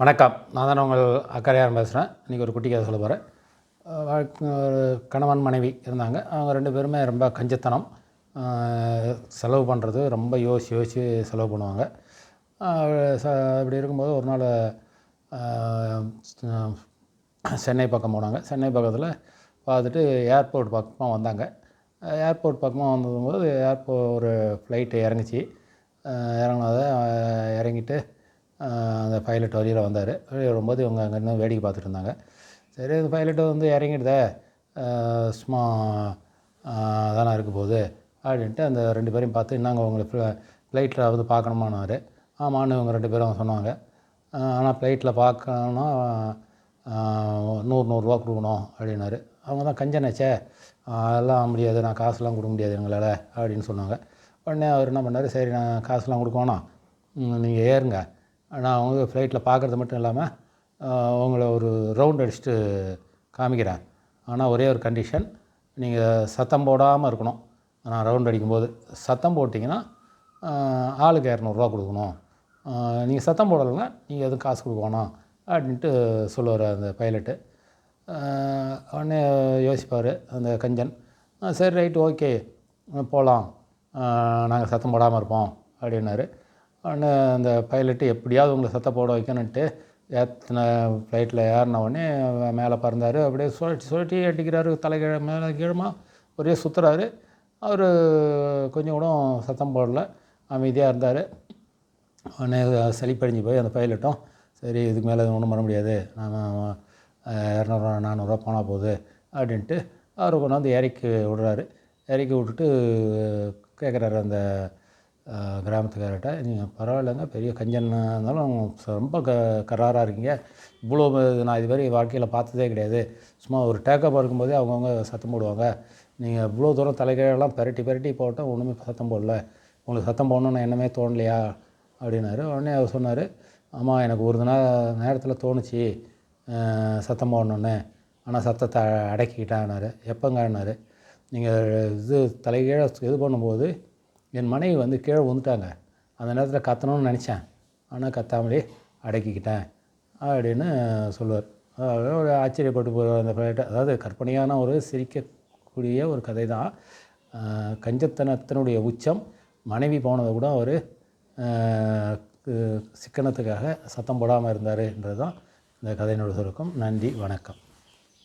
வணக்கம். நான் தான் உங்கள் அக்கறையார் பேசுகிறேன். இன்றைக்கி ஒரு குட்டி கதை சொல்ல போகிறேன். ஒரு கணவன் மனைவி இருந்தாங்க. அவங்க 2 பேருமே ரொம்ப கஞ்சத்தனம். செலவு பண்ணுறது ரொம்ப யோசித்து செலவு பண்ணுவாங்க. இப்படி இருக்கும்போது ஒரு நாள் சென்னை பக்கம் போனாங்க. சென்னை பக்கத்தில் பார்த்துட்டு ஏர்போர்ட் பக்கமாக வந்தாங்க. ஏர்போர்ட் பக்கமாக வந்தபோது ஒரு ஃப்ளைட்டு இறங்குச்சு. இறங்கிட்டு அந்த பைலட் வழியில் வந்தார். வெளியே வரும்போது இவங்க அங்கே இன்னும் வேடிக்கை பார்த்துட்டு இருந்தாங்க. சரி, அந்த பைலட்டு வந்து இறங்கிடுதே, சும்மா தானே இருக்க போகுது அப்படின்ட்டு அந்த 2 பேரையும் பார்த்து, இன்னாங்க உங்களுக்கு ஃப்ளைட்டில் வந்து பார்க்கணுமான்னாரு. ஆமான்னு இவங்க 2 பேரும் சொன்னாங்க. ஆனால் ஃப்ளைட்டில் பார்க்கணுன்னா 100 கொடுக்கணும் அப்படின்னாரு. அவங்க தான் கஞ்சனாச்சே, அதெல்லாம் முடியாது, நான் காசுலாம் கொடுக்க முடியாது எங்களால் அப்படின்னு சொன்னாங்க. உடனே அவர் என்ன பண்ணார், சரி நான் காசுலாம் கொடுக்க வேணாம், நீங்கள் ஏறுங்க, நான் அவங்க ஃப்ளைட்டில் பார்க்குறது மட்டும் இல்லாமல் உங்களை ஒரு ரவுண்ட் அடிச்சுட்டு காமிக்கிறேன். ஆனால் ஒரே ஒரு கண்டிஷன், நீங்கள் சத்தம் போடாமல் இருக்கணும். நான் ரவுண்ட் அடிக்கும்போது சத்தம் போட்டிங்கன்னா ஆளுக்கு 200 கொடுக்கணும். நீங்கள் சத்தம் போடலைன்னா நீங்கள் எதுவும் காசு கொடுக்க வேணாம் அப்படின்ட்டு சொல்லுவார் அந்த பைலட்டு. உடனே யோசிப்பார் அந்த கஞ்சன். சரி ரைட்டு, ஓகே போகலாம், நாங்கள் சத்தம் போடாமல் இருப்போம் அப்படின்னாரு. உடனே அந்த பைலட்டு எப்படியாவது உங்களை சத்தம் போட வைக்கணுன்ட்டு ஃப்ளைட்டில் ஏறின உடனே மேலே பறந்தார். அப்படியே சுழட்டி அடிக்கிறாரு, தலைகீழ மேலே கீழமா ஒரே சுற்றுறாரு. அவர் கொஞ்சம் கூட சத்தம் போடல, அமைதியாக இருந்தார். உடனே சளிப்படைஞ்சு போய் அந்த பைலட்டும், சரி இதுக்கு மேலே ஒன்றும் பண்ண முடியாது, நான் 200 400 போனால் போகுது அப்படின்ட்டு அவர் கொண்டாந்து இறக்கி விடுறாரு. இறக்கி விட்டுட்டு கேட்குறாரு அந்த கிராமத்துக்கார்ட்ட, நீங்கள் பரவாயில்லைங்க, பெரிய கஞ்சன்னா இருந்தாலும் ரொம்ப கராராக இருக்கீங்க, இவ்வளோ நான் இதுவரை வாழ்க்கையில் பார்த்ததே கிடையாது, சும்மா ஒரு டேக்கப் இருக்கும்போதே அவங்கவுங்க சத்தம் போடுவாங்க, நீங்கள் இவ்வளோ தூரம் தலைகீழெல்லாம் பெரட்டி போட்டால் ஒன்றுமே சத்தம் போடல, உங்களுக்கு சத்தம் போடணுன்னு எண்ணமே தோணலையா அப்படின்னாரு. உடனே அவர் சொன்னார், ஆமாம் எனக்கு ஒரு நேரத்தில் தோணுச்சு சத்தம் போடணுன்னு, ஆனால் சத்தத்தை அடக்கிக்கிட்டேன்னாரு. எப்போங்கன்னாரு, நீங்கள் தலைகீழ இது பண்ணும்போது என் மனைவி வந்து கீழே விழுந்துட்டாங்க, அந்த நேரத்தில் கத்தணும்னு நினச்சேன், ஆனால் கத்தாமலே அடக்கிக்கிட்டேன் அப்படின்னு சொல்லுவார். ஒரு ஆச்சரியப்பட்டு போகிற அந்த ஃப்ளைட்டை, அதாவது கற்பனையான ஒரு சிரிக்கக்கூடிய ஒரு கதை தான். கஞ்சத்தனத்தினுடைய உச்சம், மனைவி போனதை கூட ஒரு சிக்கனத்துக்காக சத்தம் போடாமல் இருந்தாருன்றது தான் இந்த கதையினோட சுருக்கம். நன்றி, வணக்கம்.